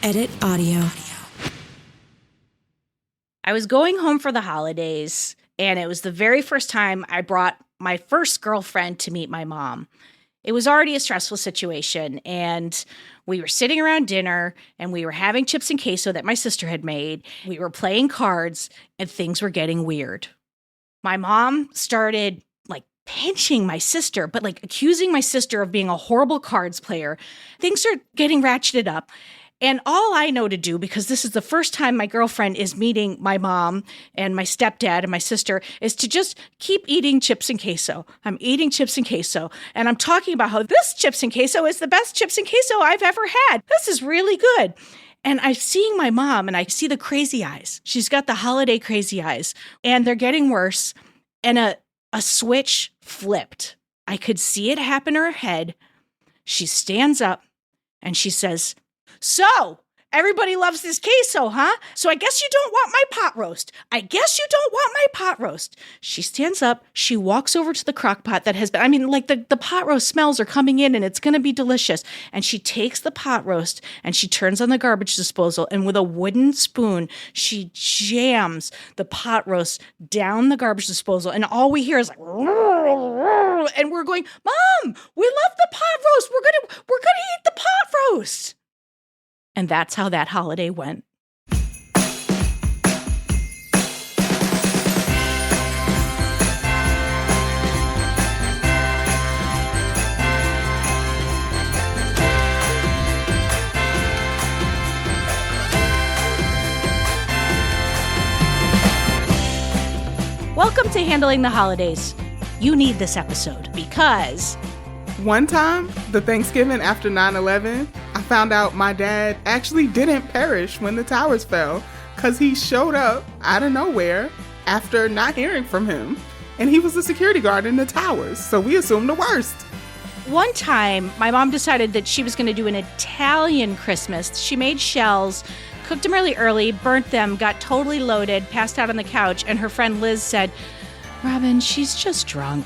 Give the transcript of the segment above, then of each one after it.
Edit audio. I was going home for the holidays, and it was the very first time I brought my first girlfriend to meet my mom. It was already a stressful situation, and we were sitting around dinner, and we were having chips and queso that my sister had made. We were playing cards, and things were getting weird. My mom started pinching my sister, but accusing my sister of being a horrible cards player. Things are getting ratcheted up. And all I know to do, because this is the first time my girlfriend is meeting my mom and my stepdad and my sister, is to just keep eating chips and queso. I'm eating chips and queso. And I'm talking about how this chips and queso is the best chips and queso I've ever had. This is really good. And I'm seeing my mom and I see the crazy eyes. She's got the holiday crazy eyes. And they're getting worse. And a switch flipped. I could see it happen in her head. She stands up and she says, "So, everybody loves this queso, huh? So I guess you don't want my pot roast. I guess you don't want my pot roast." She stands up. She walks over to the crock pot that has been, the pot roast smells are coming in and it's going to be delicious. And she takes the pot roast and she turns on the garbage disposal. And with a wooden spoon, she jams the pot roast down the garbage disposal. And all we hear is and we're going, "Mom, we love the pot roast. We're gonna eat the pot roast." And that's how that holiday went. Welcome to Handling the Holidays. You need this episode because one time, the Thanksgiving after 9/11, I found out my dad actually didn't perish when the towers fell because he showed up out of nowhere after not hearing from him. And he was a security guard in the towers, so we assumed the worst. One time, my mom decided that she was going to do an Italian Christmas. She made shells, cooked them really early, burnt them, got totally loaded, passed out on the couch, and her friend Liz said, "Robin, she's just drunk."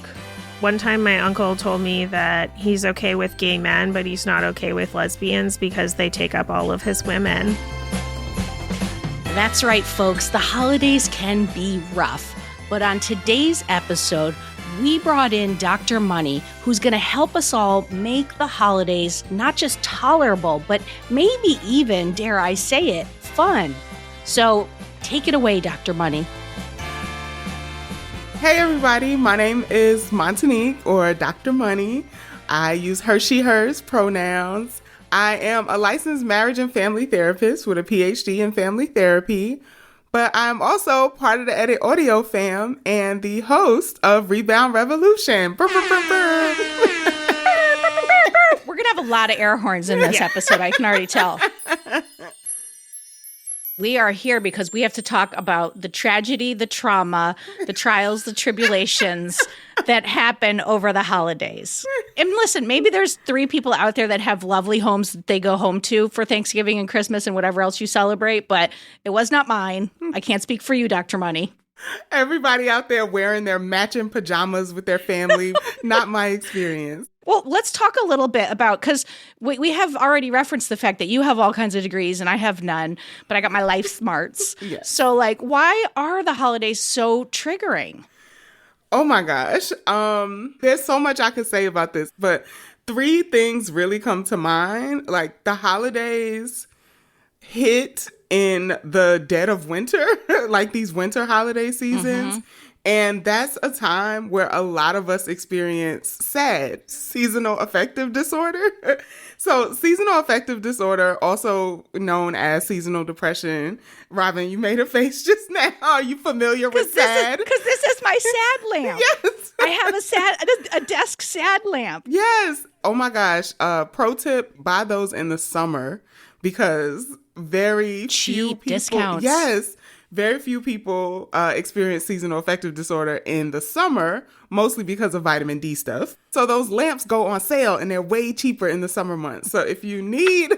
One time my uncle told me that he's okay with gay men, but he's not okay with lesbians because they take up all of his women. That's right, folks. The holidays can be rough. But on today's episode, we brought in Dr. Money, who's going to help us all make the holidays not just tolerable, but maybe even, dare I say it, fun. So take it away, Dr. Money. Hey everybody, my name is Montanique, or Dr. Money. I use her, she, hers pronouns. I am a licensed marriage and family therapist with a PhD in family therapy, but I'm also part of the Edit Audio fam and the host of Rebound Revolution. We're going to have a lot of air horns in this episode, I can already tell. We are here because we have to talk about the tragedy, the trauma, the trials, the tribulations that happen over the holidays. And listen, maybe there's 3 people out there that have lovely homes that they go home to for Thanksgiving and Christmas and whatever else you celebrate, but it was not mine. I can't speak for you, Dr. Money. Everybody out there wearing their matching pajamas with their family, not my experience. Well, let's talk a little bit about, because we have already referenced the fact that you have all kinds of degrees and I have none, but I got my life smarts. Yes. So why are the holidays so triggering? Oh my gosh. There's so much I could say about this, but 3 things really come to mind. The holidays hit in the dead of winter, these winter holiday seasons. Mm-hmm. And that's a time where a lot of us experience SAD, seasonal affective disorder. So seasonal affective disorder, also known as seasonal depression. Robin, you made a face just now. Are you familiar with SAD? Because this is my SAD lamp. Yes. I have a desk SAD lamp. Yes. Oh my gosh. Pro tip, buy those in the summer because very few people. Discounts. Yes. Very few people experience seasonal affective disorder in the summer, mostly because of vitamin D stuff. So those lamps go on sale and they're way cheaper in the summer months. So if you need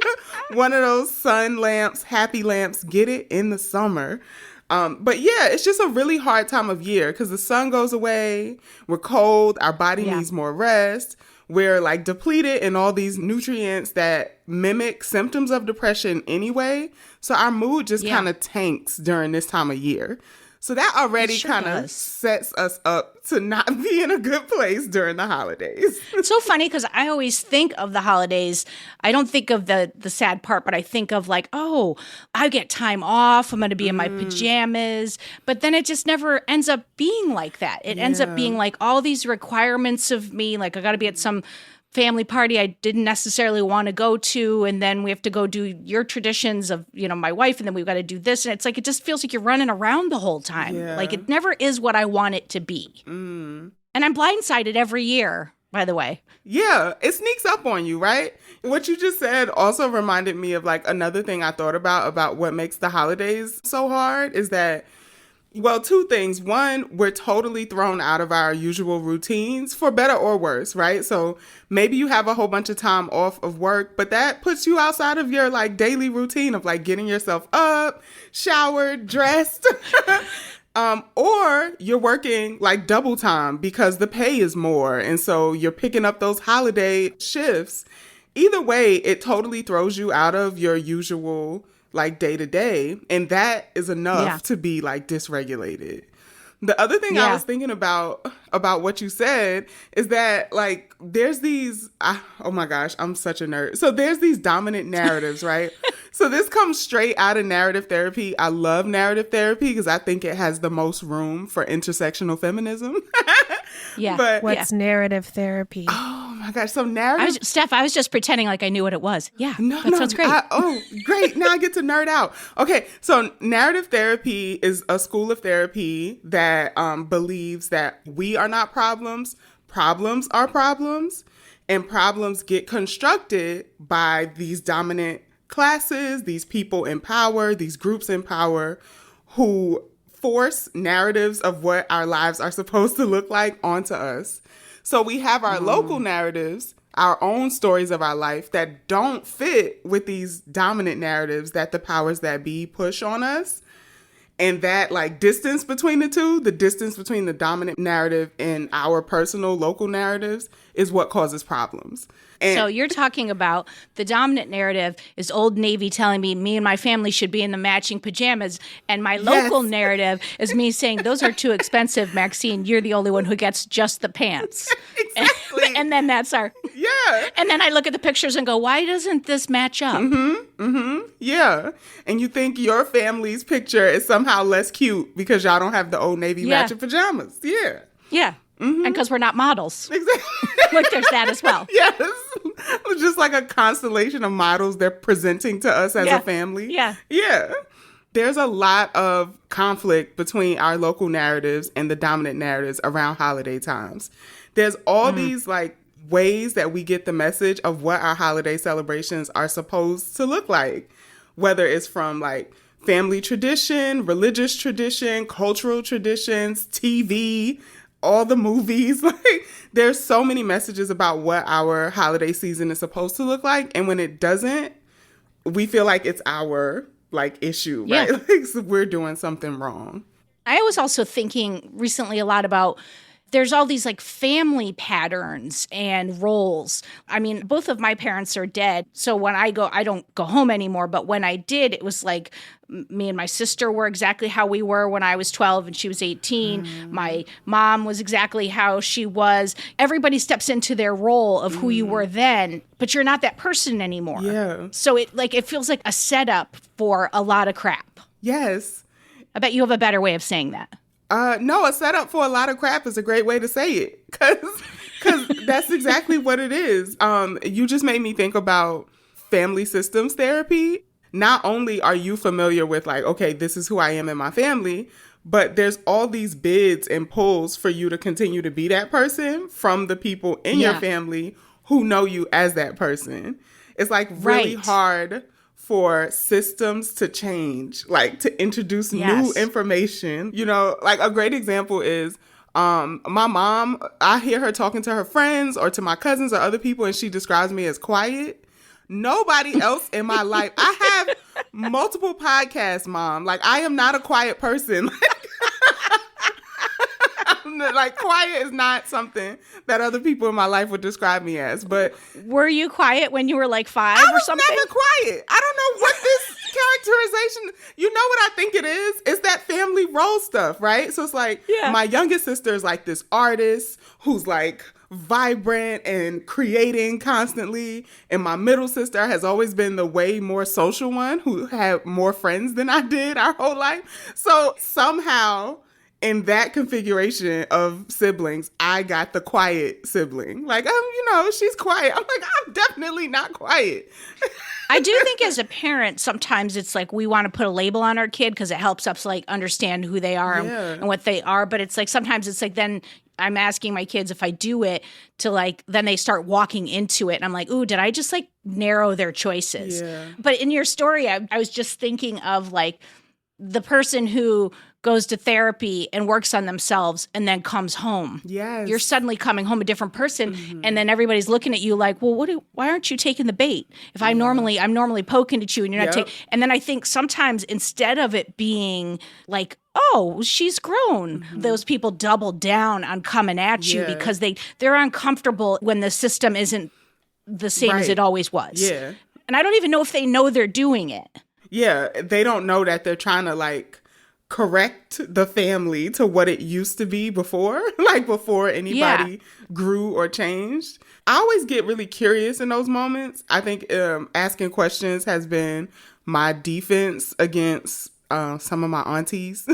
one of those sun lamps, happy lamps, get it in the summer. But yeah, it's just a really hard time of year because the sun goes away. We're cold. Our body needs more rest. we're like depleted in all these nutrients that mimic symptoms of depression anyway. So our mood just kind of tanks during this time of year. So that already kind of sets us up to not be in a good place during the holidays. It's so funny because I always think of the holidays. I don't think of the sad part, but I think of like, oh, I get time off. I'm going to be in my pajamas. But then it just never ends up being like that. It ends up being like all these requirements of me. Like I got to be at some family party I didn't necessarily want to go to, and then we have to go do your traditions of, you know, my wife, and then we've got to do this, and it's like it just feels like you're running around the whole time. Like it never is what I want it to be. And I'm blindsided every year, by the way. Yeah, it sneaks up on you, right? What you just said also reminded me of like another thing I thought about what makes the holidays so hard is that, well, two things. One, we're totally thrown out of our usual routines, for better or worse, right? So maybe you have a whole bunch of time off of work, but that puts you outside of your like daily routine of like getting yourself up, showered, dressed. Or you're working like double time because the pay is more. And so you're picking up those holiday shifts. Either way, it totally throws you out of your usual like day to day. And that is enough to be like dysregulated. The other thing I was thinking about what you said is that like there's these, oh my gosh, I'm such a nerd. So there's these dominant narratives, right? So this comes straight out of narrative therapy. I love narrative therapy because I think it has the most room for intersectional feminism. But what's narrative therapy? Oh my gosh. So narrative. Steph, I was just pretending like I knew what it was. Yeah. That sounds great. Great. Now I get to nerd out. Okay. So narrative therapy is a school of therapy that believes that we are not problems. Problems are problems. And problems get constructed by these dominant classes, these people in power, these groups in power who force narratives of what our lives are supposed to look like onto us. So we have our local narratives, our own stories of our life that don't fit with these dominant narratives that the powers that be push on us. And that like distance between the two, the distance between the dominant narrative and our personal local narratives is what causes problems. And so you're talking about the dominant narrative is Old Navy telling me and my family should be in the matching pajamas. And my local narrative is me saying, those are too expensive, Maxine. You're the only one who gets just the pants. Exactly. And then that's our... Yeah. And then I look at the pictures and go, why doesn't this match up? Yeah. And you think your family's picture is somehow less cute because y'all don't have the Old Navy matching pajamas. Yeah. Yeah. And because we're not models. Exactly. Like there's that as well. Yes. It's just like a constellation of models they're presenting to us as a family. Yeah. Yeah. There's a lot of conflict between our local narratives and the dominant narratives around holiday times. There's all these like ways that we get the message of what our holiday celebrations are supposed to look like, whether it's from like family tradition, religious tradition, cultural traditions, TV, all the movies. Like there's so many messages about what our holiday season is supposed to look like. And when it doesn't, we feel like it's our like issue, right? Like so we're doing something wrong. I was also thinking recently a lot about there's all these like family patterns and roles. I mean, both of my parents are dead. So when I don't go home anymore. But when I did, it was like me and my sister were exactly how we were when I was 12 and she was 18. My mom was exactly how she was. Everybody steps into their role of who you were then, but you're not that person anymore. Yeah. So it feels like a setup for a lot of crap. Yes. I bet you have a better way of saying that. No, a setup for a lot of crap is a great way to say it. Cause that's exactly what it is. You just made me think about family systems therapy. Not only are you familiar with like, okay, this is who I am in my family, but there's all these bids and pulls for you to continue to be that person from the people in your family who know you as that person. It's like really hard for systems to change, like to introduce new information. You know, like a great example is my mom, I hear her talking to her friends or to my cousins or other people and she describes me as quiet. Nobody else in my life. I have multiple podcasts, Mom. Like I am not a quiet person. I'm like, quiet is not something that other people in my life would describe me as. But were you quiet when you were like 5 I or was something? never quiet. I don't know what this characterization. You know what I think it is? It's that family role stuff, right? So it's like my youngest sister is like this artist who's like vibrant and creating constantly, and my middle sister has always been the way more social one who had more friends than I did our whole life. So somehow in that configuration of siblings, I got the quiet sibling. Like, she's quiet. I'm like, I'm definitely not quiet. I do think as a parent, sometimes it's like we want to put a label on our kid because it helps us like understand who they are and what they are. But it's like sometimes it's like then I'm asking my kids if I do it to like, then they start walking into it. And I'm like, ooh, did I just like narrow their choices? Yeah. But in your story, I was just thinking of like the person who goes to therapy and works on themselves and then comes home. Yes. You're suddenly coming home a different person. And then everybody's looking at you like, well, why aren't you taking the bait? If I'm normally poking at you and you're not taking. And then I think sometimes instead of it being like, oh, she's grown, those people double down on coming at you because they're uncomfortable when the system isn't the same as it always was. Yeah. And I don't even know if they know they're doing it. Yeah. They don't know that they're trying to like correct the family to what it used to be before, like before anybody grew or changed. I always get really curious in those moments. I think asking questions has been my defense against some of my aunties.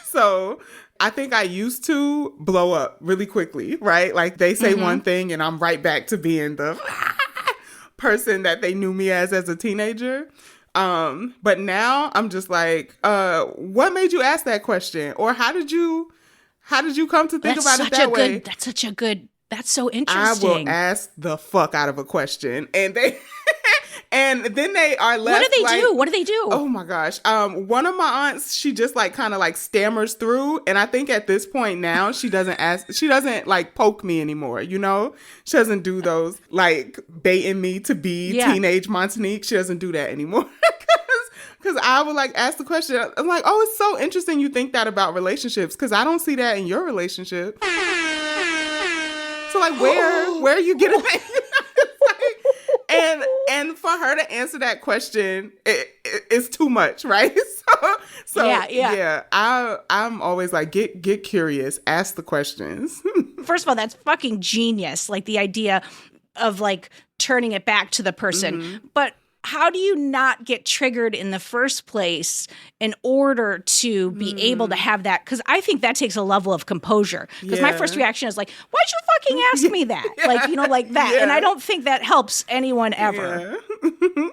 So I think I used to blow up really quickly, right? Like they say one thing and I'm right back to being the person that they knew me as a teenager. But now I'm just like, what made you ask that question? Or how did you come to think about it that way? That's so interesting. I will ask the fuck out of a question and and then they are left. What do they do? Oh my gosh. One of my aunts, she just like kind of like stammers through. And I think at this point now, she doesn't like poke me anymore. You know, she doesn't do those like baiting me to be teenage Montanique. She doesn't do that anymore. Because I would like ask the question. I'm like, oh, it's so interesting you think that about relationships. Because I don't see that in your relationship. So like, where are you getting that? And for her to answer that question, it's too much, right? So yeah. I'm always like, get curious, ask the questions. First of all, that's fucking genius. Like the idea of like turning it back to the person. But how do you not get triggered in the first place in order to be able to have that? Because I think that takes a level of composure. Because my first reaction is like, why'd you fucking ask me that? Like, like that. Yeah. And I don't think that helps anyone ever. Yeah.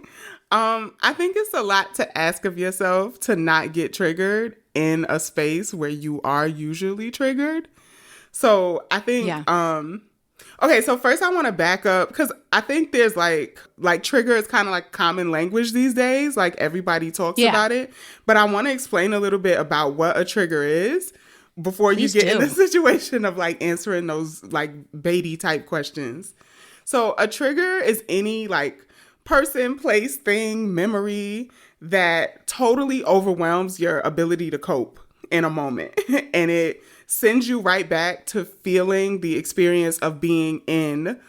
I think it's a lot to ask of yourself to not get triggered in a space where you are usually triggered. So I think... Okay, so first I want to back up because I think there's like trigger is kind of like common language these days. Like everybody talks about it. But I want to explain a little bit about what a trigger is before you get in the situation of like answering those like baity type questions. So a trigger is any like person, place, thing, memory that totally overwhelms your ability to cope in a moment. And it sends you right back to feeling the experience of being in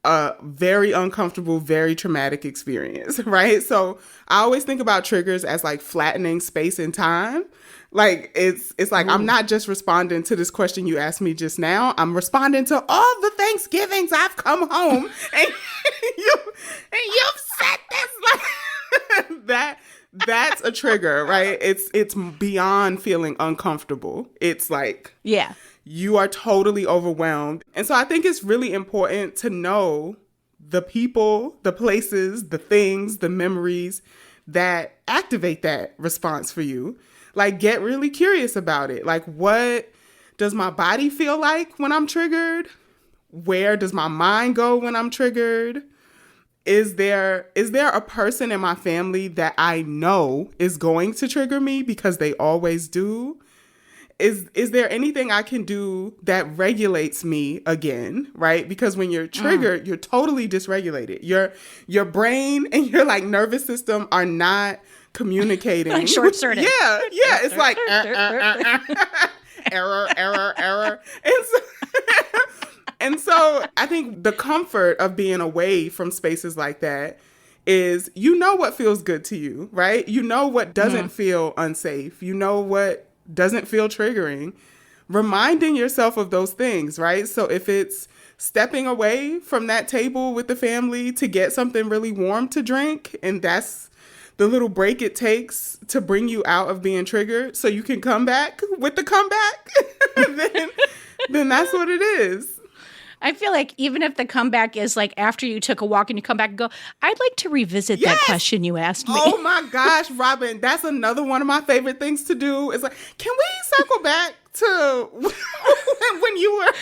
a very uncomfortable, very traumatic experience, right? So I always think about triggers as like flattening space and time. Like it's like, I'm not just responding to this question you asked me just now. I'm responding to all the Thanksgivings I've come home and you've said this like That's a trigger, right? It's beyond feeling uncomfortable. It's like, you are totally overwhelmed. And so I think it's really important to know the people, the places, the things, the memories that activate that response for you. Like, get really curious about it. Like, what does my body feel like when I'm triggered? Where does my mind go when I'm triggered? Is there a person in my family that I know is going to trigger me because they always do? Is there anything I can do that regulates me again, right? Because when you're triggered, you're totally dysregulated. Your brain and your like nervous system are not communicating. Like short-circuited. Yeah. It's like error. And so I think the comfort of being away from spaces like that is you know what feels good to you, right? You know what doesn't feel unsafe. You know what doesn't feel triggering. Reminding yourself of those things, right? So if it's stepping away from that table with the family to get something really warm to drink, and that's the little break it takes to bring you out of being triggered so you can come back with the comeback, then that's what it is. I feel like even if the comeback is like after you took a walk and you come back and go, I'd like to revisit that question you asked me. Oh my gosh, Robin, that's another one of my favorite things to do. It's like, can we circle back to when you were...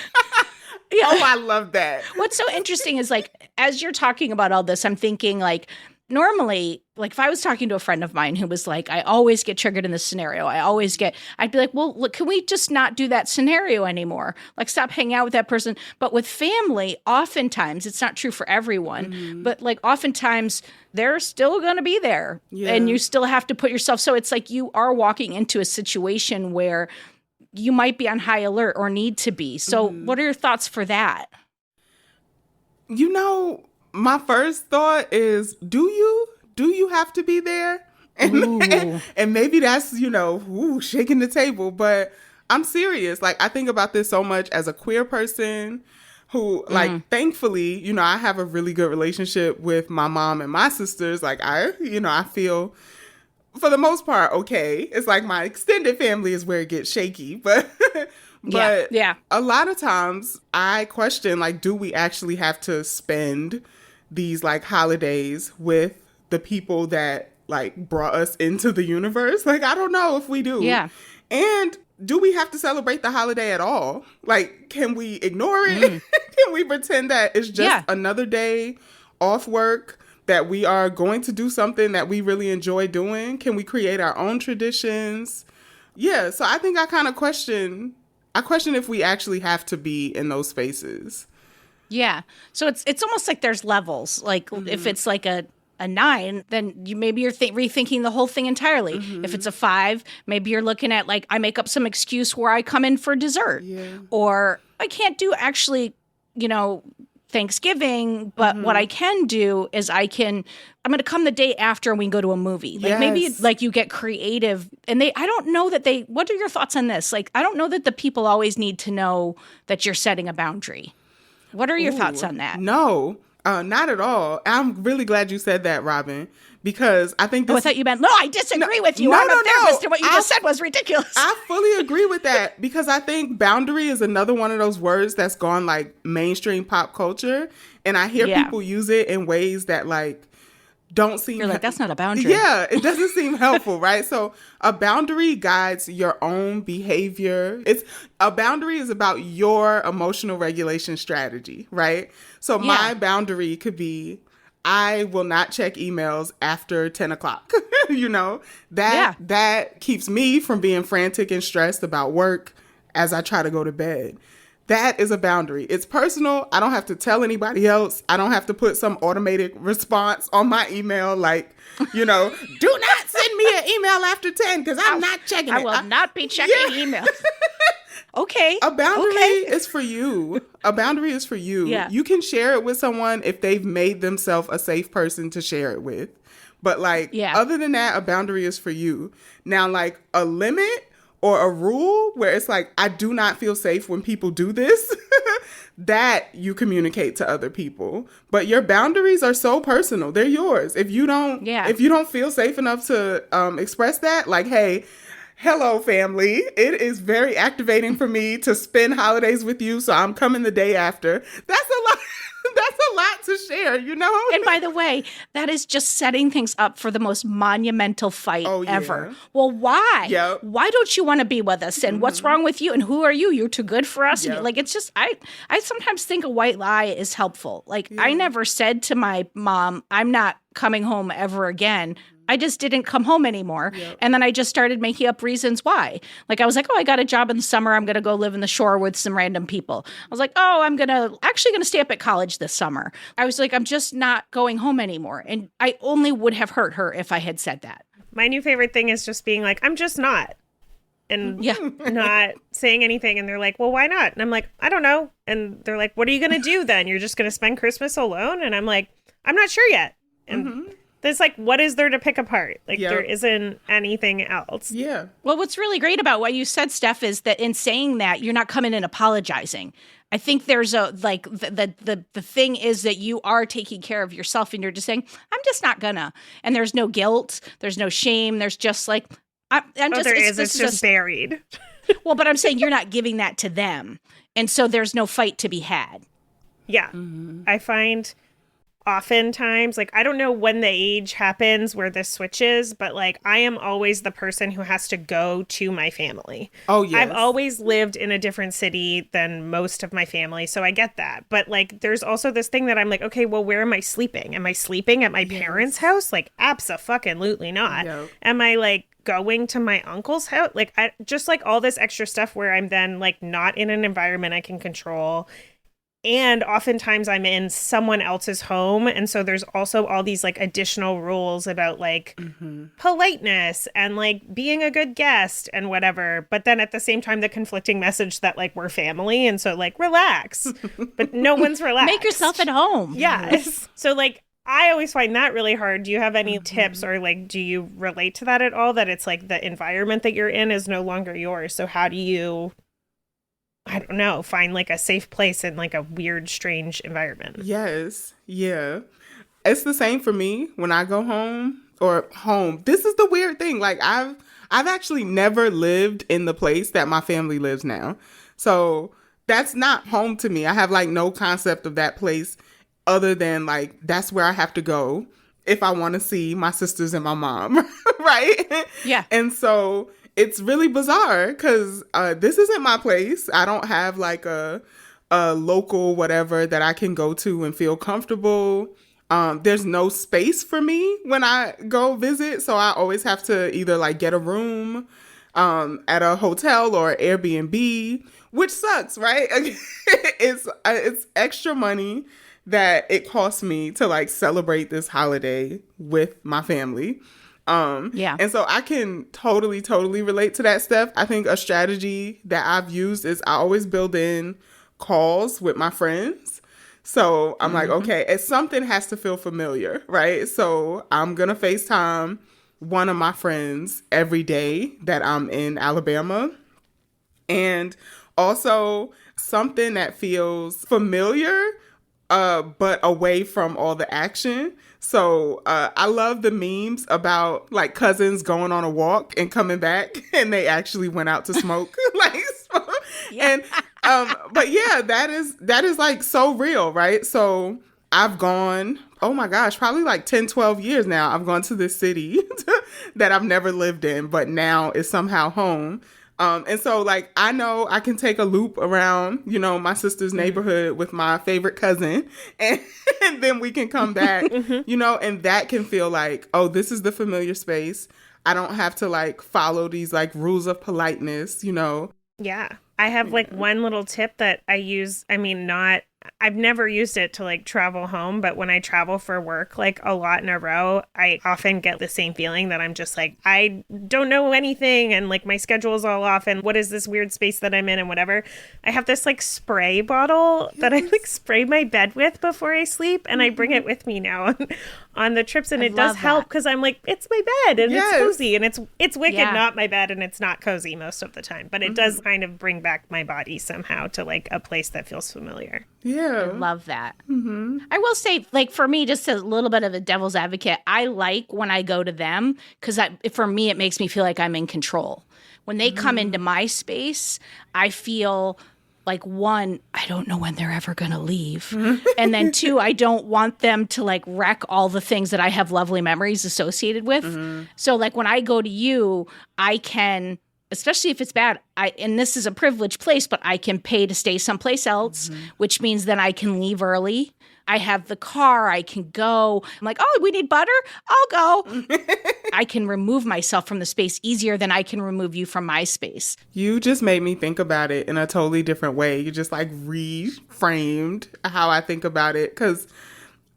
Yeah. Oh, I love that. What's so interesting is like, as you're talking about all this, I'm thinking like, normally, like if I was talking to a friend of mine who was like, I always get triggered in this scenario. I'd be like, well, look, can we just not do that scenario anymore? Like stop hanging out with that person. But with family, oftentimes, it's not true for everyone, but like oftentimes they're still going to be there and you still have to put yourself. So it's like you are walking into a situation where you might be on high alert or need to be. So what are your thoughts for that? You know, my first thought is, do you have to be there? And maybe that's, shaking the table, but I'm serious. Like, I think about this so much as a queer person who, like, thankfully, I have a really good relationship with my mom and my sisters. Like, I feel for the most part, okay. It's like my extended family is where it gets shaky, but yeah. A lot of times I question, like, do we actually have to spend these like holidays with the people that like brought us into the universe? Like, I don't know if we do. Yeah. And do we have to celebrate the holiday at all? Like, can we ignore it? Can we pretend that it's just another day off work, that we are going to do something that we really enjoy doing? Can we create our own traditions? Yeah, so I think I kind of question if we actually have to be in those spaces. Yeah. So it's almost like there's levels. Like if it's like a 9, then maybe you're rethinking the whole thing entirely. If it's a 5, maybe you're looking at like, I make up some excuse where I come in for dessert, or I can't do actually, Thanksgiving, but what I can do is I'm going to come the day after and we can go to a movie. Like maybe like you get creative and I don't know that what are your thoughts on this? Like, I don't know that the people always need to know that you're setting a boundary. What are your thoughts on that? No, not at all. I'm really glad you said that, Robin, because I think I thought you meant, no, I disagree with you. I'm a therapist, and what you just said was ridiculous. I fully agree with that, because I think boundary is another one of those words that's gone like mainstream pop culture. And I hear people use it in ways that like don't seem... You're like, that's not a boundary. Yeah, it doesn't seem helpful, right? So a boundary guides your own behavior. A boundary is about your emotional regulation strategy, right? So my boundary could be, I will not check emails after 10 o'clock. That keeps me from being frantic and stressed about work as I try to go to bed. That is a boundary. It's personal. I don't have to tell anybody else. I don't have to put some automated response on my email like, do not send me an email after 10 because I'm not checking it. I will not be checking emails. Okay. A boundary is for you. A boundary is for you. Yeah. You can share it with someone if they've made themselves a safe person to share it with. But other than that, a boundary is for you. Now, like a limit or a rule where it's like, I do not feel safe when people do this, that you communicate to other people. But your boundaries are so personal. They're yours. If you don't feel safe enough to express that, like, hey, hello, family. It is very activating for me to spend holidays with you, so I'm coming the day after. That's a lot. That's a lot to share, And by the way, that is just setting things up for the most monumental fight ever. Well, why? Yep. Why don't you want to be with us? And what's wrong with you? And who are you? You're too good for us. Yep. And, like, it's just, I sometimes think a white lie is helpful. Like, I never said to my mom, I'm not coming home ever again. I just didn't come home anymore. Yep. And then I just started making up reasons why. Like, I was like, I got a job in the summer. I'm going to go live in the shore with some random people. I was like, I'm actually going to stay up at college this summer. I was like, I'm just not going home anymore. And I only would have hurt her if I had said that. My new favorite thing is just being like, I'm just not. and Yeah. not saying anything. And they're like, well, why not? And I'm like, I don't know. And they're like, what are you going to do then? You're just going to spend Christmas alone? And I'm like, I'm not sure yet. And it's like, what is there to pick apart? Like, there isn't anything else. Yeah. Well, what's really great about what you said, Steph, is that in saying that, you're not coming in apologizing. I think there's a, like, the thing is that you are taking care of yourself and you're just saying, I'm just not gonna. And there's no guilt. There's no shame. There's just like, I'm just, there is. It's just buried. Well, but I'm saying you're not giving that to them. And so there's no fight to be had. Yeah. I find oftentimes, like, I don't know when the age happens where this switches, but like, I am always the person who has to go to my family. Oh, yes. I've always lived in a different city than most of my family, so I get that. But like, there's also this thing that I'm like, okay, well, where am I sleeping? Am I sleeping at my parents' house? Like, abso-fucking-lutely not. Yep. Am I like going to my uncle's house? Like, I just like all this extra stuff where I'm then like not in an environment I can control. And oftentimes I'm in someone else's home. And so there's also all these like additional rules about like politeness and like being a good guest and whatever. But then at the same time, the conflicting message that like we're family. And so like, relax, but no one's relaxed. Make yourself at home. Yes. So like, I always find that really hard. Do you have any tips or like, do you relate to that at all? That it's like the environment that you're in is no longer yours. So how do you, I don't know, find like a safe place in like a weird, strange environment? Yes. Yeah. It's the same for me when I go home or home. This is the weird thing. Like I've actually never lived in the place that my family lives now. So that's not home to me. I have like no concept of that place other than like, that's where I have to go if I want to see my sisters and my mom. Right. Yeah. And so it's really bizarre because this isn't my place. I don't have like a local whatever that I can go to and feel comfortable. There's no space for me when I go visit. So I always have to either like get a room at a hotel or Airbnb, which sucks, right? It's extra money that it costs me to like celebrate this holiday with my family. Yeah. And so I can totally relate to that, Steph. I think a strategy that I've used is I always build in calls with my friends. So I'm like, okay, something has to feel familiar, right? So I'm going to FaceTime one of my friends every day that I'm in Alabama. And also something that feels familiar, but away from all the action. So I love the memes about like cousins going on a walk and coming back and they actually went out to smoke. And but yeah, that is like so real, right? So I've gone, oh my gosh, probably like 10, 12 years now. I've gone to this city that I've never lived in, but now is somehow home. And so like, I know I can take a loop around, you know, my sister's neighborhood with my favorite cousin and then we can come back, you know, and that can feel like, oh, this is the familiar space. I don't have to like follow these like rules of politeness, you know? Yeah. I have like one little tip that I use. I mean, I've never used it to like travel home, but when I travel for work, like a lot in a row, I often get the same feeling that I'm just like, I don't know anything. And like my schedule's all off. And what is this weird space that I'm in and whatever. I have this like spray bottle that I like spray my bed with before I sleep. And I bring it with me now on the trips. And it does help because I'm like, it's my bed and it's cozy and it's wicked, not my bed. And it's not cozy most of the time, but it does kind of bring back my body somehow to like a place that feels familiar. Yeah. I love that. I will say, like, for me, just a little bit of a devil's advocate, I like when I go to them because for me, it makes me feel like I'm in control. When they come into my space, I feel like, one, I don't know when they're ever going to leave. And then two, I don't want them to like wreck all the things that I have lovely memories associated with. So like when I go to you, I can, especially if it's bad, and this is a privileged place, but I can pay to stay someplace else, which means then I can leave early. I have the car, I can go. I'm like, oh, we need butter? I'll go. I can remove myself from the space easier than I can remove you from my space. You just made me think about it in a totally different way. You just like reframed how I think about it. Because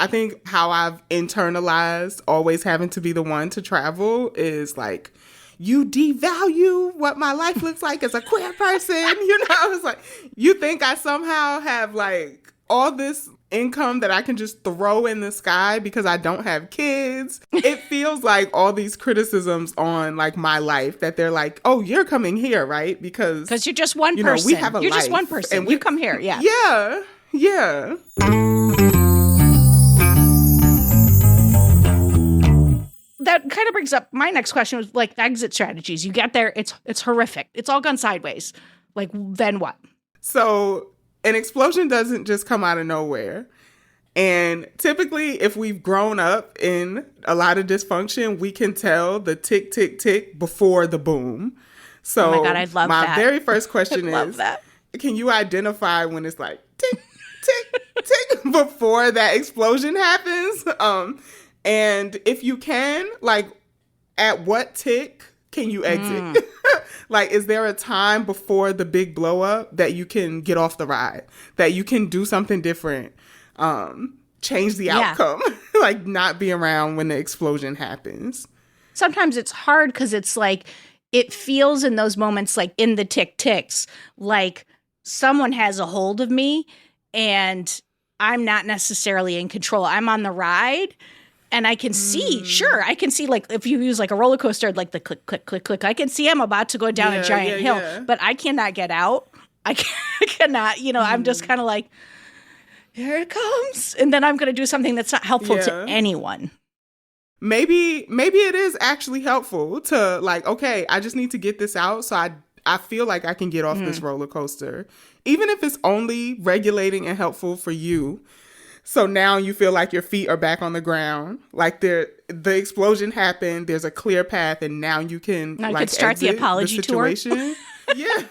I think how I've internalized always having to be the one to travel is like, you devalue what my life looks like as a queer person. You know, I was like, you think I somehow have like all this income that I can just throw in the sky because I don't have kids? It feels like all these criticisms on like my life that they're like, oh, you're coming here, right? Because you're just one person. We have a you're life, just one person. and you come here. Yeah. Yeah. Yeah. That kind of brings up my next question was like exit strategies. You get there, it's horrific. It's all gone sideways. Like, then what? So an explosion doesn't just come out of nowhere. And typically, if we've grown up in a lot of dysfunction, we can tell the tick, tick, tick before the boom. So oh my God, I love my that. very first question is, can you identify when it's like tick, tick, tick before that explosion happens? And if you can, like, at what tick can you exit? Like, is there a time before the big blow up that you can get off the ride, that you can do something different, change the outcome, like not be around when the explosion happens? Sometimes it's hard because it's like, it feels in those moments, like in the tick ticks, like someone has a hold of me and I'm not necessarily in control. I'm on the ride. And I can see, I can see, like, if you use, like, a roller coaster, like, the click, click, click, click, I can see I'm about to go down a giant hill, but I cannot get out. I cannot, I'm just kind of like, here it comes. And then I'm going to do something that's not helpful to anyone. Maybe it is actually helpful to, like, okay, I just need to get this out so I feel like I can get off this roller coaster. Even if it's only regulating and helpful for you. So now you feel like your feet are back on the ground. Like the explosion happened. There's a clear path, and now you can start the apology tour. Yeah.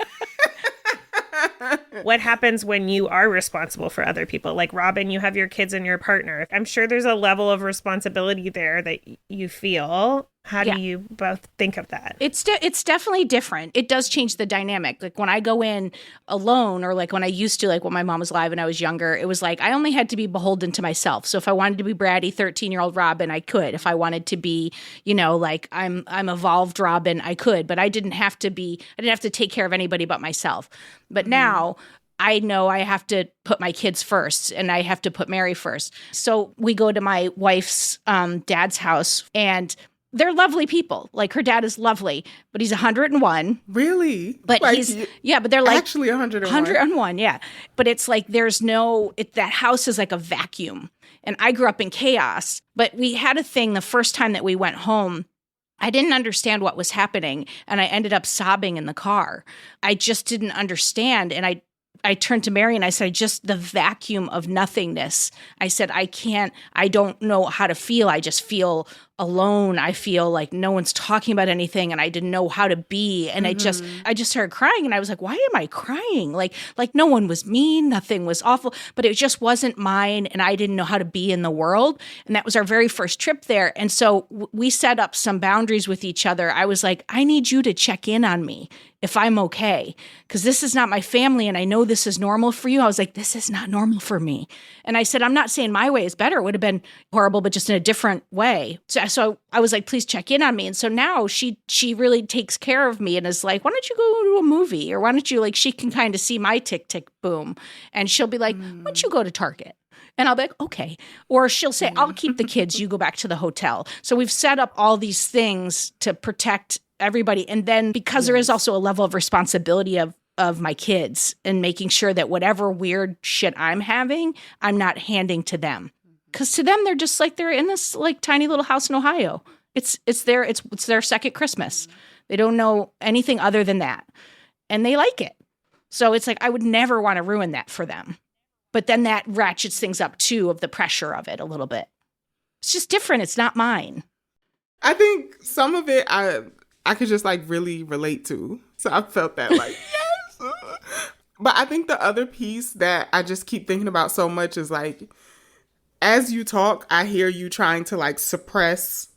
What happens when you are responsible for other people? Like, Robin, you have your kids and your partner. I'm sure there's a level of responsibility there that you feel. How do you both think of that? It's definitely different. It does change the dynamic. Like when I go in alone, or like when I used to, like when my mom was alive and I was younger, it was like I only had to be beholden to myself. So if I wanted to be bratty 13-year-old Robin, I could. If I wanted to be, like I'm evolved Robin, I could. But I didn't have to take care of anybody but myself. But now I know I have to put my kids first, and I have to put Mary first. So we go to my wife's dad's house, and they're lovely people. Like, her dad is lovely, but he's 101. Really? But like, but they're like actually 101. 101, yeah. But it's like that house is like a vacuum. And I grew up in chaos, but we had a thing the first time that we went home. I didn't understand what was happening, and I ended up sobbing in the car. I just didn't understand, and I turned to Mary and I said, just the vacuum of nothingness. I said, I don't know how to feel. I just feel alone. I feel like no one's talking about anything, and I didn't know how to be. And I just started crying, and I was like, why am I crying? Like no one was mean. Nothing was awful, but it just wasn't mine. And I didn't know how to be in the world. And that was our very first trip there. And so we set up some boundaries with each other. I was like, I need you to check in on me if I'm okay, because this is not my family, and I know this is normal for you. I was like, this is not normal for me. And I said, I'm not saying my way is better. It would have been horrible, but just in a different way. So I was like, please check in on me. And so now she really takes care of me and is like, why don't you go to a movie? Or why don't you, like, she can kind of see my tick, tick, boom. And she'll be like, why don't you go to Target? And I'll be like, okay. Or she'll say, I'll keep the kids. You go back to the hotel. So we've set up all these things to protect everybody. And then because there is also a level of responsibility of my kids, and making sure that whatever weird shit I'm having, I'm not handing to them. Because to them, they're just like, they're in this like tiny little house in Ohio. It's their second Christmas. They don't know anything other than that. And they like it. So it's like, I would never want to ruin that for them. But then that ratchets things up too, of the pressure of it a little bit. It's just different. It's not mine. I think some of it I could just like really relate to. So I felt that like, yes. But I think the other piece that I just keep thinking about so much is like, as you talk, I hear you trying to like suppress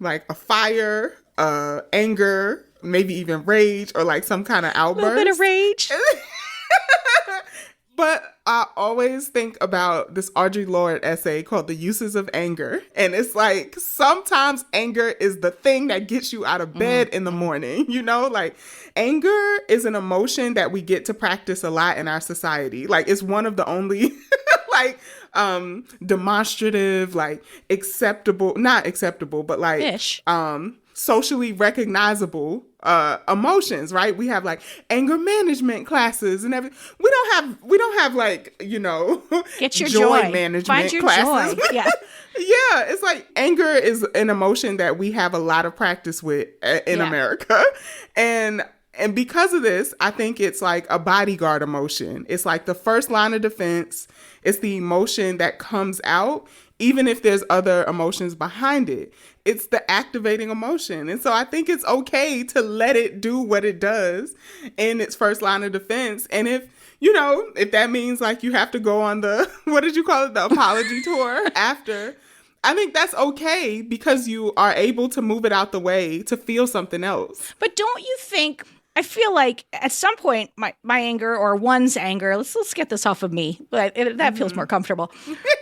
like a fire, anger, maybe even rage, or like some kind of outburst. A little bit of rage. But I always think about this Audre Lorde essay called The Uses of Anger. And it's like, sometimes anger is the thing that gets you out of bed in the morning. You know, like anger is an emotion that we get to practice a lot in our society. Like it's one of the only like demonstrative, like not acceptable, but like Ish. socially recognizable emotions, right? We have like anger management classes and everything. We don't have like, you know, Get your joy. management Find your classes. joy. Yeah. Yeah, it's like anger is an emotion that we have a lot of practice with in America. And because of this, I think it's like a bodyguard emotion. It's like the first line of defense. It's the emotion that comes out, even if there's other emotions behind it. It's the activating emotion. And so I think it's okay to let it do what it does in its first line of defense. And if that means like you have to go on the, what did you call it? The apology tour after, I think that's okay because you are able to move it out the way to feel something else. But don't you think, I feel like at some point my anger or one's anger, let's get this off of me. That feels more comfortable.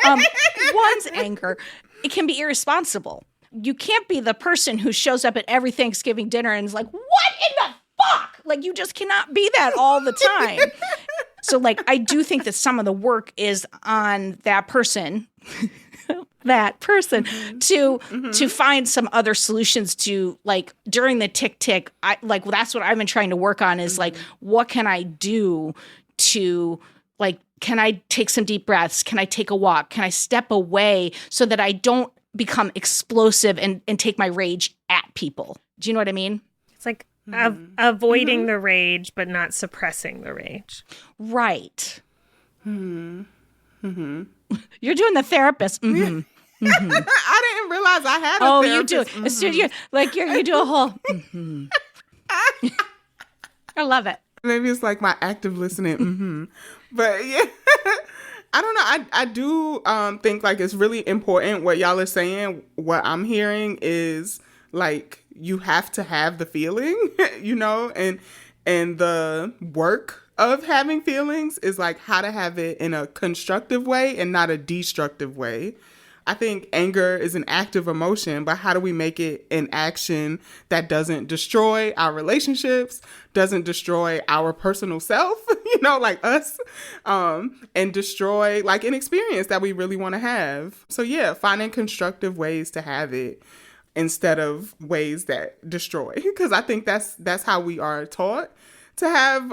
One's anger, it can be irresponsible. You can't be the person who shows up at every Thanksgiving dinner and is like, what in the fuck? Like, you just cannot be that all the time. So, like, I do think that some of the work is on that person, to find some other solutions to, like, during the tick, that's what I've been trying to work on is, like, what can I do to, like, can I take some deep breaths? Can I take a walk? Can I step away so that I don't become explosive and take my rage at people? Do you know what I mean? It's like avoiding the rage, but not suppressing the rage. Right. You're doing the therapist. I didn't realize I had a therapist. You do. You do a whole. I love it. Maybe it's like my active listening. But yeah. I don't know. I do think like it's really important what y'all are saying. What I'm hearing is like you have to have the feeling, you know, and the work of having feelings is like how to have it in a constructive way and not a destructive way. I think anger is an active emotion, but how do we make it an action that doesn't destroy our relationships, doesn't destroy our personal self, you know, like us, and destroy like an experience that we really want to have. So yeah, finding constructive ways to have it instead of ways that destroy, because I think that's how we are taught to have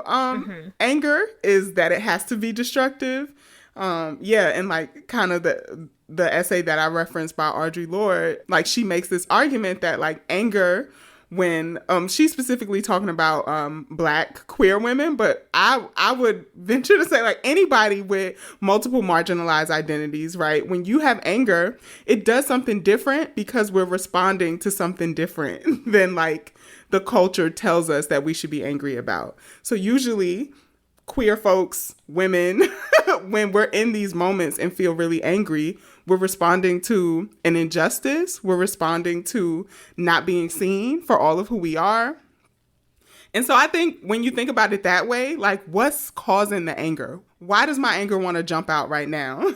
anger, is that it has to be destructive. And like kind of the essay that I referenced by Audre Lorde, like she makes this argument that like anger, when she's specifically talking about Black queer women, but I would venture to say like anybody with multiple marginalized identities, right? When you have anger, it does something different because we're responding to something different than like the culture tells us that we should be angry about. So usually queer folks, women, when we're in these moments and feel really angry, we're responding to an injustice. We're responding to not being seen for all of who we are. And so I think when you think about it that way, like what's causing the anger? Why does my anger want to jump out right now?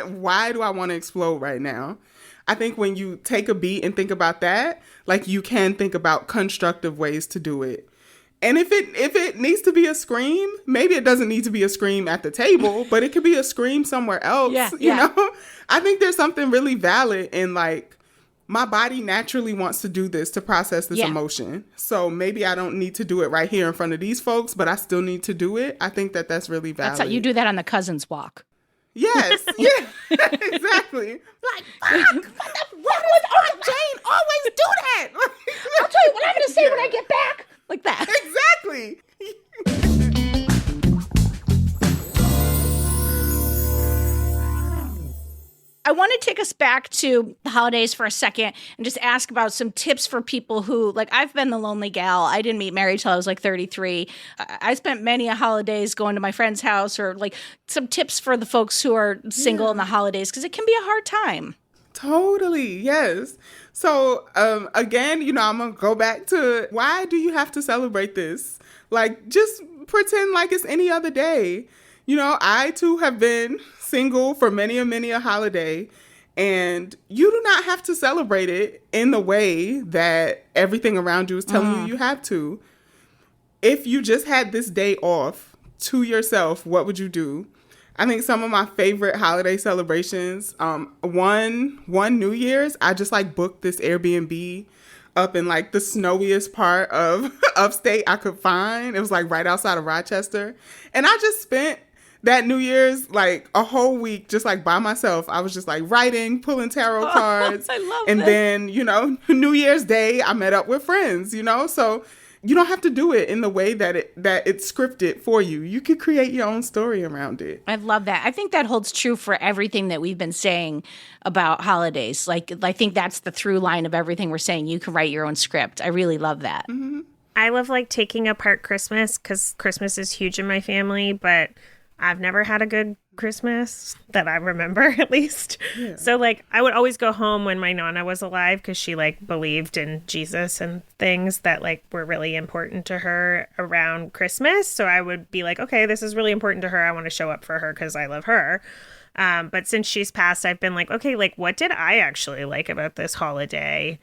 Why do I want to explode right now? I think when you take a beat and think about that, like you can think about constructive ways to do it. And if it needs to be a scream, maybe it doesn't need to be a scream at the table, but it could be a scream somewhere else. You know, I think there's something really valid in like, my body naturally wants to do this, to process this emotion. So maybe I don't need to do it right here in front of these folks, but I still need to do it. I think that's really valid. That's how you do that on the cousins walk. Yes. Yeah, exactly. Like, fuck, what would Aunt Jane always do that? I'll tell you what I'm going to say when I get back. Like that. Exactly. I want to take us back to the holidays for a second and just ask about some tips for people who, like, I've been the lonely gal. I didn't meet Mary till I was like 33. I spent many a holidays going to my friend's house, or like some tips for the folks who are single in the holidays, because it can be a hard time. Totally. Yes. So, again, you know, I'm going to go back to, why do you have to celebrate this? Like, just pretend like it's any other day. You know, I too have been single for many a holiday, and you do not have to celebrate it in the way that everything around you is telling you you have to. If you just had this day off to yourself, what would you do? I think some of my favorite holiday celebrations, one New Year's, I just like booked this Airbnb up in like the snowiest part of upstate I could find. It was like right outside of Rochester. And I just spent that New Year's like a whole week just like by myself. I was just like writing, pulling tarot cards. I love and that. then, you know, New Year's Day, I met up with friends, you know? So you don't have to do it in the way that it's scripted for you. You could create your own story around it. I love that. I think that holds true for everything that we've been saying about holidays. Like, I think that's the through line of everything we're saying. You can write your own script. I really love that. Mm-hmm. I love like taking apart Christmas because Christmas is huge in my family, but I've never had a good Christmas that I remember, at least. Yeah. So like I would always go home when my Nana was alive because she like believed in Jesus and things that like were really important to her around Christmas. So I would be like, okay, this is really important to her. I want to show up for her because I love her. But since she's passed, I've been like, okay, like what did I actually like about this holiday?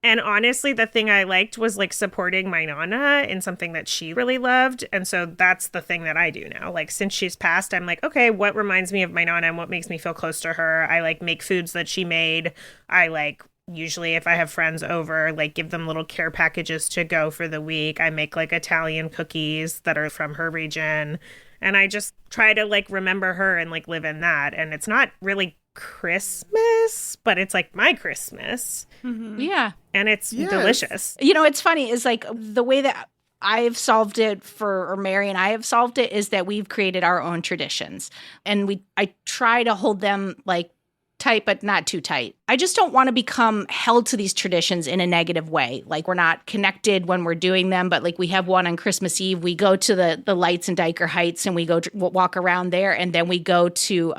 And honestly, the thing I liked was like supporting my Nana in something that she really loved. And so that's the thing that I do now. Like since she's passed, I'm like, okay, what reminds me of my Nana and what makes me feel close to her? I like make foods that she made. I like usually if I have friends over, like give them little care packages to go for the week. I make like Italian cookies that are from her region. And I just try to like remember her and like live in that. And it's not really Christmas, but it's like my Christmas. Mm-hmm. Yeah. And it's delicious. You know, it's funny is like the way that I've solved it or Mary and I have solved it is that we've created our own traditions. And I try to hold them like tight, but not too tight. I just don't want to become held to these traditions in a negative way. Like we're not connected when we're doing them, but like we have one on Christmas Eve. We go to the lights in Diker Heights and we go walk around there. And then we go to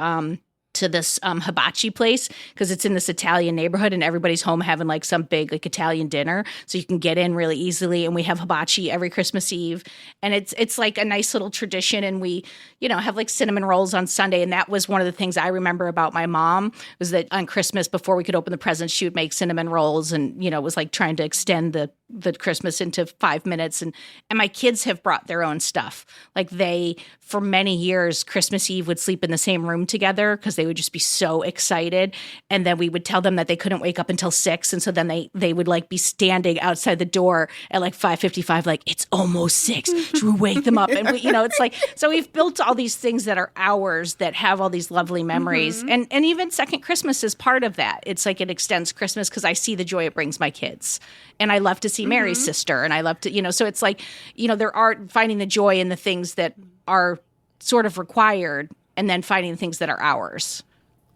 this hibachi place because it's in this Italian neighborhood and everybody's home having like some big like Italian dinner. So you can get in really easily. And we have hibachi every Christmas Eve. And it's like a nice little tradition. And we, you know, have like cinnamon rolls on Sunday. And that was one of the things I remember about my mom was that on Christmas, before we could open the presents, she would make cinnamon rolls and, you know, it was like trying to extend the Christmas into 5 minutes. And my kids have brought their own stuff. Like they, for many years, Christmas Eve would sleep in the same room together because they would just be so excited. And then we would tell them that they couldn't wake up until 6. And so then they would like be standing outside the door at like 5:55, like, it's almost 6. Should we wake them up? And we, you know, it's like, so we've built all these things that are ours that have all these lovely memories. Mm-hmm. And even Second Christmas is part of that. It's like it extends Christmas because I see the joy it brings my kids. And I love to see Mary's sister. And I love to, you know, so it's like, you know, there are finding the joy in the things that are sort of required and then finding the things that are ours.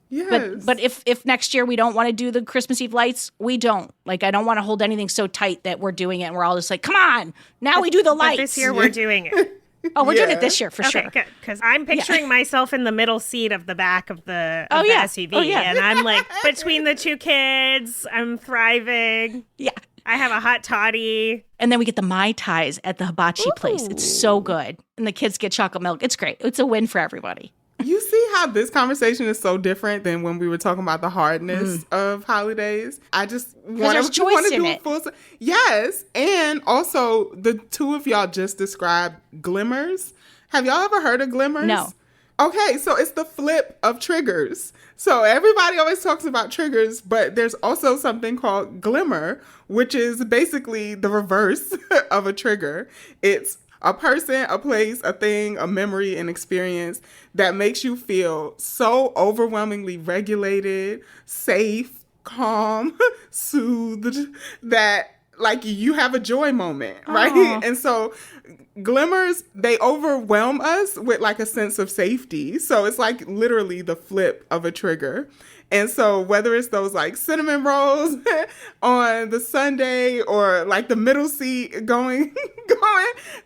Yes. But if next year we don't want to do the Christmas Eve lights, we don't. Like, I don't want to hold anything so tight that we're doing it and we're all just like, come on, now we do the lights. But this year we're doing it. Oh, we're doing it this year for sure. Okay, good. Because I'm picturing myself in the middle seat of the back of the SUV. Oh, yeah. And I'm like, between the two kids, I'm thriving. Yeah. I have a hot toddy. And then we get the Mai Tais at the hibachi place. It's so good. And the kids get chocolate milk. It's great. It's a win for everybody. You see how this conversation is so different than when we were talking about the hardness of holidays? I just want to do a full... Yes. And also, the two of y'all just described Glimmers. Have y'all ever heard of Glimmers? No. Okay, so it's the flip of triggers. So everybody always talks about triggers, but there's also something called glimmer, which is basically the reverse of a trigger. It's a person, a place, a thing, a memory, an experience that makes you feel so overwhelmingly regulated, safe, calm, soothed, that like you have a joy moment, right? Aww. And so glimmers, they overwhelm us with like a sense of safety. So it's like literally the flip of a trigger. And so whether it's those like cinnamon rolls on the Sunday or like the middle seat going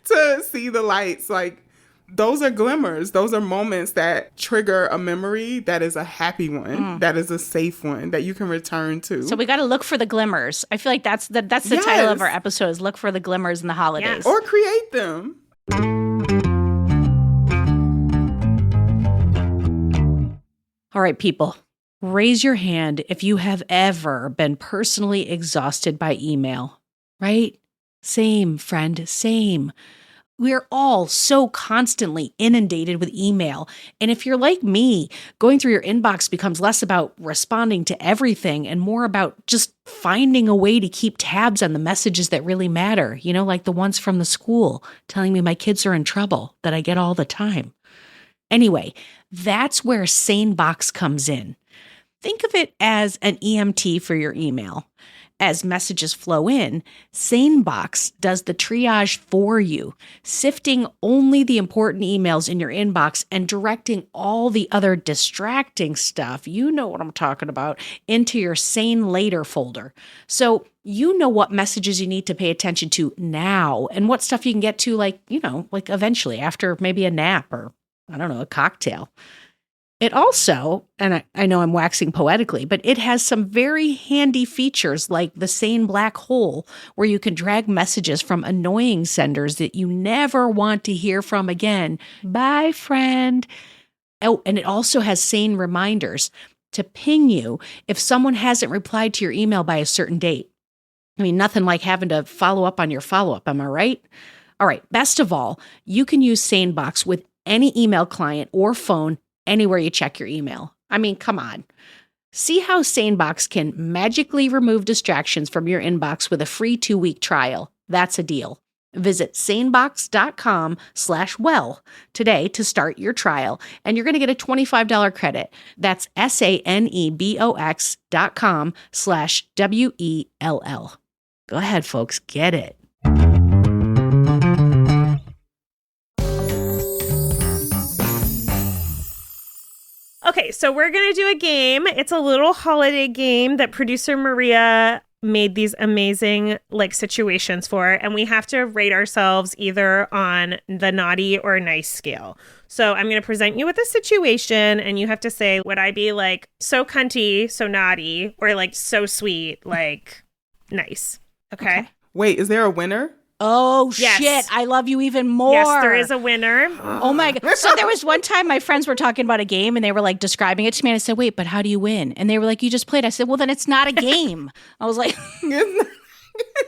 to see the lights, like those are glimmers. Those are moments that trigger a memory that is a happy one, that is a safe one that you can return to. So we got to look for the glimmers. I feel like that's the title of our episode is Look for the Glimmers in the Holidays. Or create them. All right, people, raise your hand if you have ever been personally exhausted by email, right? Same, friend, same. We're all so constantly inundated with email. And if you're like me, going through your inbox becomes less about responding to everything and more about just finding a way to keep tabs on the messages that really matter, like the ones from the school telling me my kids are in trouble that I get all the time. Anyway, that's where SaneBox comes in. Think of it as an EMT for your email. As messages flow in, SaneBox does the triage for you, sifting only the important emails in your inbox and directing all the other distracting stuff, you know what I'm talking about, into your Sane Later folder. So you know what messages you need to pay attention to now and what stuff you can get to like eventually after maybe a nap or, a cocktail. It also, and I know I'm waxing poetically, but it has some very handy features like the Sane Black Hole, where you can drag messages from annoying senders that you never want to hear from again. Bye, friend. Oh, and it also has Sane reminders to ping you if someone hasn't replied to your email by a certain date. I mean, nothing like having to follow up on your follow-up, am I right? All right, best of all, you can use SaneBox with any email client or phone anywhere you check your email. I mean, come on. See how SaneBox can magically remove distractions from your inbox with a free 2-week trial. That's a deal. Visit sanebox.com/well today to start your trial, and you're going to get a $25 credit. That's sanebox.com/WELL. Go ahead, folks. Get it. Okay, so we're going to do a game. It's a little holiday game that producer Maria made these amazing situations for, and we have to rate ourselves either on the naughty or nice scale. So I'm going to present you with a situation, and you have to say, would I be so cunty, so naughty, or so sweet, nice? Okay. Wait, is there a winner? Oh, yes. Shit. I love you even more. Yes, there is a winner. Oh, my God. So there was one time my friends were talking about a game and they were describing it to me. And I said, wait, but how do you win? And they were like, you just played. I said, well, then it's not a game. I was like, because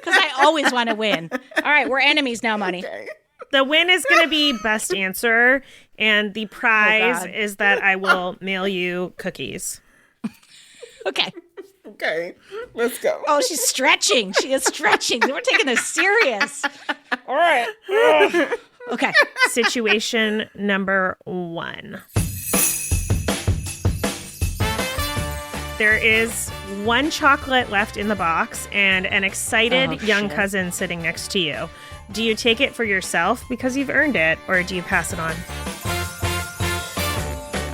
I always want to win. All right, we're enemies now, Money. Okay. The win is going to be best answer. And the prize is that I will mail you cookies. Okay. Okay, let's go. Oh, she's stretching. She is stretching. We're taking this serious. All right. Okay. Situation number 1. There is one chocolate left in the box and an excited young cousin sitting next to you. Do you take it for yourself because you've earned it, or do you pass it on?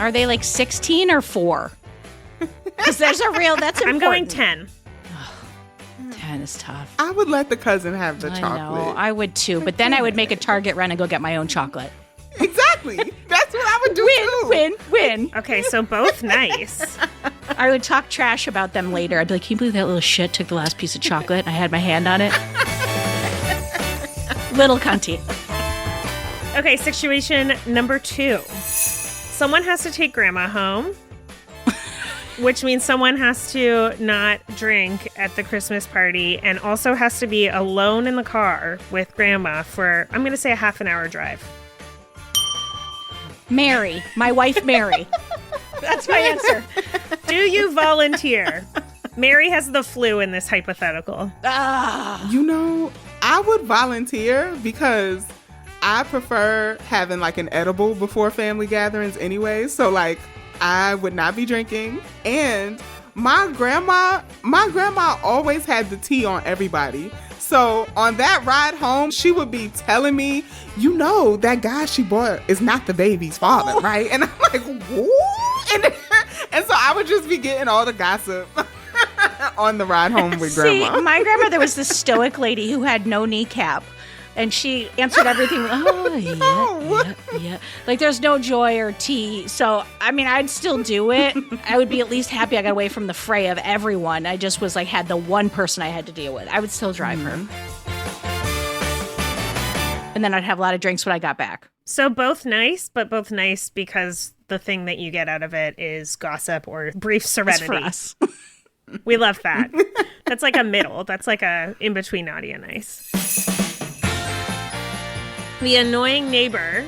Are they 16 or 4? Because there's a real, that's important. I'm going 10. 10 is tough. I would let the cousin have the I chocolate. know, I would too. But then I would make a Target run and go get my own chocolate. Exactly. That's what I would do too. Win. Okay, so both nice. I would talk trash about them later. I'd be like, can you believe that little shit took the last piece of chocolate? I had my hand on it. Little cunty. Okay, situation number 2. Someone has to take grandma home. Which means someone has to not drink at the Christmas party and also has to be alone in the car with grandma for, I'm going to say, a half an hour drive. Mary. My wife, Mary. That's my answer. Do you volunteer? Mary has the flu in this hypothetical. I would volunteer because I prefer having an edible before family gatherings anyway. So I would not be drinking. And my grandma always had the tea on everybody. So on that ride home, she would be telling me, that guy she bought is not the baby's father, right? And I'm like, what? And so I would just be getting all the gossip on the ride home with grandma. See, my grandmother was this stoic lady who had no kneecap. And she answered everything, yeah. There's no joy or tea. So, I'd still do it. I would be at least happy I got away from the fray of everyone. I just was had the one person I had to deal with. I would still drive her. And then I'd have a lot of drinks when I got back. So both nice, but both nice because the thing that you get out of it is gossip or brief serenity. For us. We love that. That's like a middle. That's like a in between naughty and nice. The annoying neighbor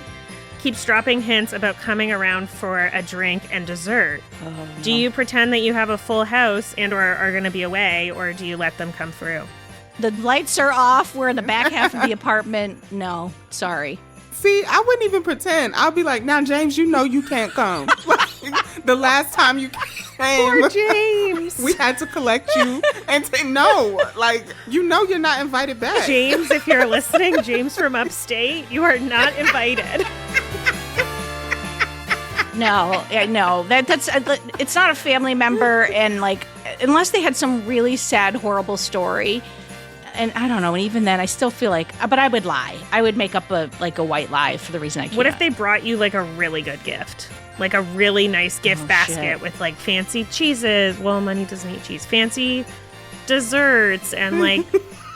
keeps dropping hints about coming around for a drink and dessert. Oh, Do you pretend that you have a full house and or are going to be away, or do you let them come through? The lights are off. We're in the back half of the apartment. No, sorry. See, I wouldn't even pretend. I'll be like, now, James, you know you can't come. Like, the last time you came, Poor James. we had to collect you and say, no, like, you know you're not invited back. James, if you're listening, James from upstate, you are not invited. No, that's it's not a family member, and like unless they had some really sad, horrible story, and I don't know, and even then, I still feel like, but I would lie. I would make up a white lie for the reason I can't. What if they brought you like a really good gift? Like a really nice gift basket with like fancy cheeses. Well, Money doesn't eat cheese. Fancy desserts and like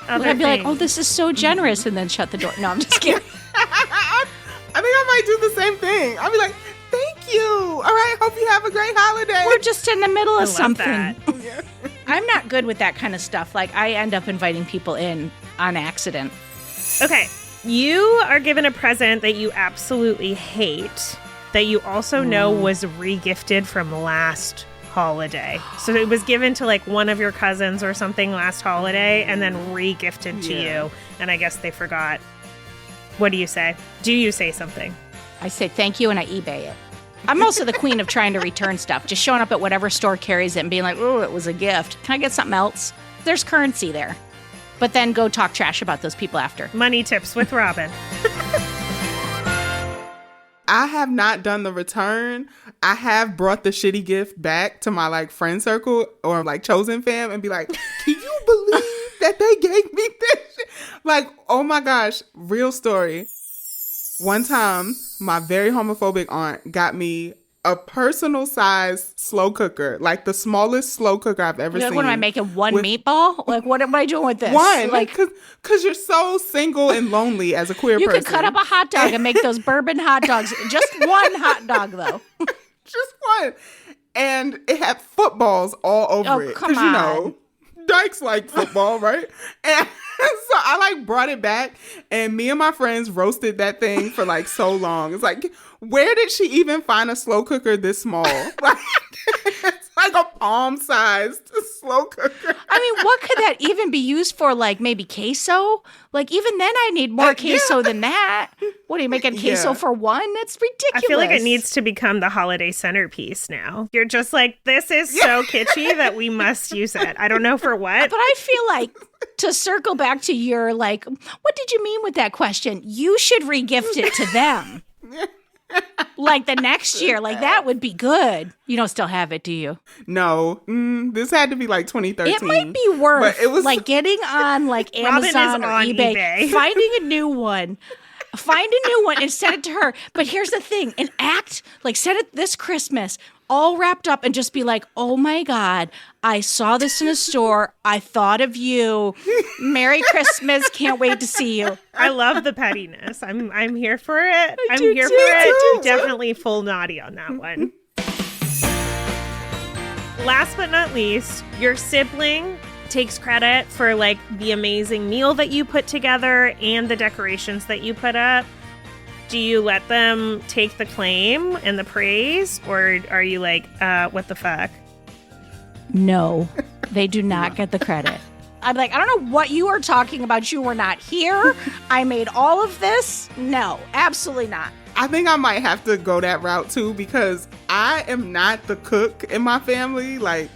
other I'd be like, things. oh, this is so generous, and then shut the door. No, I'm just kidding. I think I might do the same thing. I'll be like, thank you. All right, hope you have a great holiday. We're just in the middle of love something. that. I'm not good with that kind of stuff. Like, I end up inviting people in on accident. Okay, you are given a present that you absolutely hate, that you also know was re-gifted from last holiday. So it was given to like one of your cousins or something last holiday and then re-gifted to you. And I guess they forgot. What do you say? Do you say something? I say thank you and I eBay it. I'm also the queen of trying to return stuff, just showing up at whatever store carries it and being like, oh, it was a gift. Can I get something else? There's currency there. But then go talk trash about those people after. Money tips with Robin. I have not done the return. I have brought the shitty gift back to my like friend circle or like chosen fam and be like, can you believe that they gave me this shit? Like, oh my gosh, real story. One time, my very homophobic aunt got me a personal size slow cooker, like the smallest slow cooker I've ever seen. What am I making? One meatball? Like, what am I doing with this? One, like, because you're so single and lonely as a queer you person. could cut up a hot dog and make those bourbon hot dogs. Just one hot dog, though. Just one. And it had footballs all over it. Come Because, you on. know, dykes like football, right? And so I like brought it back and me and my friends roasted that thing for like so long. It's like, where did she even find a slow cooker this small? Like, it's like a palm-sized slow cooker. I mean, what could that even be used for? Like maybe queso? Like even then I need more queso than that. What are you making queso for one? That's ridiculous. I feel like it needs to become the holiday centerpiece now. You're just like, this is so kitschy that we must use it. I don't know for what. But I feel like to circle back to your like, what did you mean with that question? You should regift it to them. Like the next year, like that would be good. You don't still have it, do you? No, this had to be like 2013. It might be worth But it was like getting on like Robin is Amazon or on eBay. finding a new one. Find a new one and send it to her. But here's the thing, an act, like send it this Christmas, all wrapped up and just be like, oh my God, I saw this in a store. I thought of you. Merry Christmas. Can't wait to see you. I love the pettiness. I'm here for it. I'm do here too. for it. Me too. Definitely full naughty on that one. Last but not least, your sibling takes credit for like the amazing meal that you put together and the decorations that you put up. Do you let them take the claim and the praise, or are you like, what the fuck? No, they do not get the credit. I'm like, I don't know what you are talking about. You were not here. I made all of this. No, absolutely not. I think I might have to go that route too because I am not the cook in my family. Like,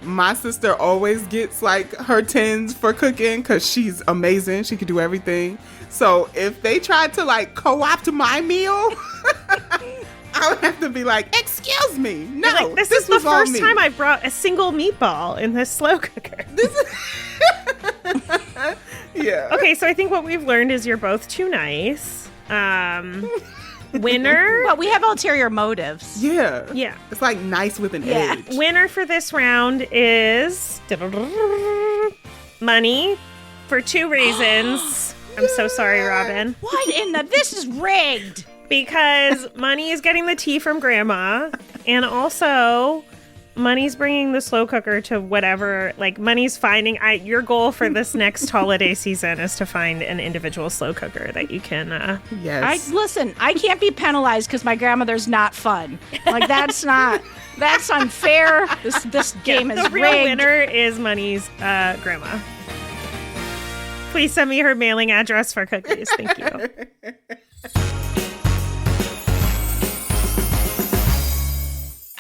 my sister always gets like her tens for cooking because she's amazing. She can do everything. So if they tried to like co-opt my meal, I would have to be like, excuse me, no, Like, this is the was all first me. time I brought a single meatball in this slow cooker. Yeah. Okay, so I think what we've learned is you're both too nice. Winner. But we have ulterior motives. Yeah. Yeah. It's like nice with an Yeah. edge. Winner for this round is Money for two reasons. I'm so sorry, Robin. What in the? This is rigged. Because Money is getting the tea from Grandma, and also Money's bringing the slow cooker to whatever, like Money's finding, your goal for this next holiday season is to find an individual slow cooker that you can, Yes. Listen, I can't be penalized because my grandmother's not fun. Like, that's unfair. This game is the real rigged. winner is Money's grandma. Please send me her mailing address for cookies. Thank you.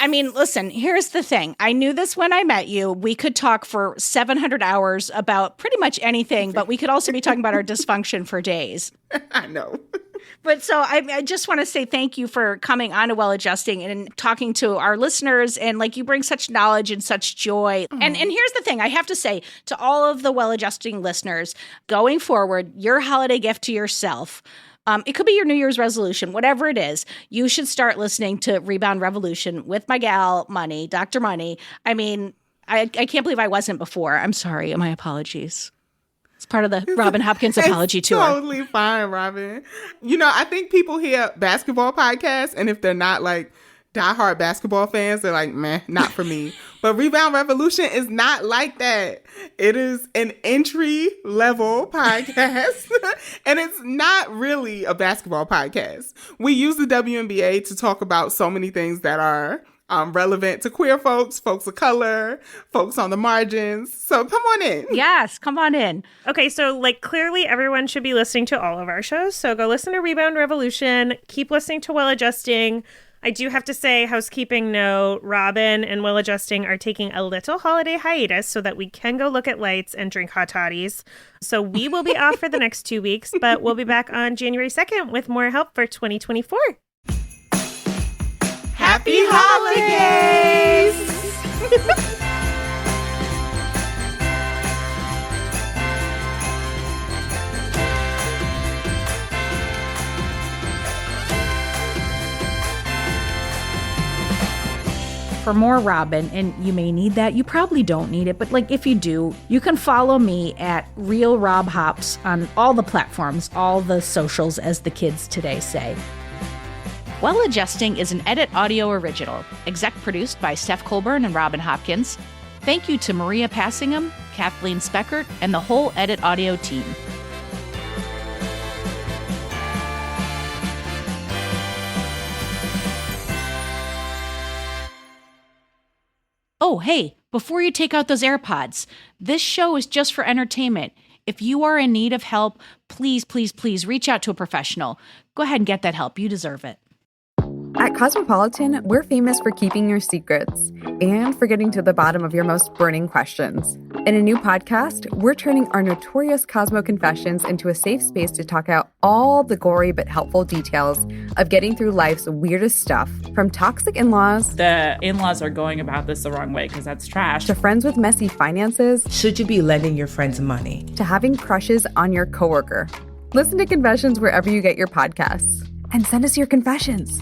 I mean, listen, here's the thing. I knew this when I met you. We could talk for 700 hours about pretty much anything, but we could also be talking about our dysfunction for days. I know. But so I just want to say thank you for coming on to Well Adjusting and talking to our listeners. And like, you bring such knowledge and such joy. And here's the thing I have to say to all of the Well Adjusting listeners, going forward, your holiday gift to yourself, it could be your New Year's resolution, whatever it is. You should start listening to Rebound Revolution with my gal, Money, Dr. Money. I mean, I can't believe I wasn't before. I'm sorry. My apologies. It's part of the Robin Hopkins apology tour. Totally fine, Robin. You know, I think people hear basketball podcasts, and if they're not like diehard basketball fans, they're like, meh, not for me. But Rebound Revolution is not like that. It is an entry level podcast, and it's not really a basketball podcast. We use the WNBA to talk about so many things that are relevant to queer folks, folks of color, folks on the margins. So come on in. Yes, come on in. Okay, so like clearly everyone should be listening to all of our shows. So go listen to Rebound Revolution. Keep listening to Well Adjusting. I do have to say, housekeeping note, Robin and Well Adjusting are taking a little holiday hiatus so that we can go look at lights and drink hot toddies. So we will be off for the next 2 weeks, but we'll be back on January 2nd with more help for 2024. Happy holidays! For more Robin, and you may need that, you probably don't need it, but like if you do, you can follow me at Real Rob Hops on all the platforms, all the socials, as the kids today say. Well Adjusting is an Edit Audio original, exec produced by Steph Colburn and Robin Hopkins. Thank you to Maria Passingham, Kathleen Speckert, and the whole Edit Audio team. Oh, hey, before you take out those AirPods, this show is just for entertainment. If you are in need of help, please, please, please reach out to a professional. Go ahead and get that help. You deserve it. At Cosmopolitan, we're famous for keeping your secrets and for getting to the bottom of your most burning questions. In a new podcast, we're turning our notorious Cosmo confessions into a safe space to talk out all the gory but helpful details of getting through life's weirdest stuff, from toxic in-laws, the in-laws are going about this the wrong way because that's trash, to friends with messy finances, should you be lending your friends money, to having crushes on your coworker. Listen to Confessions wherever you get your podcasts. And send us your confessions.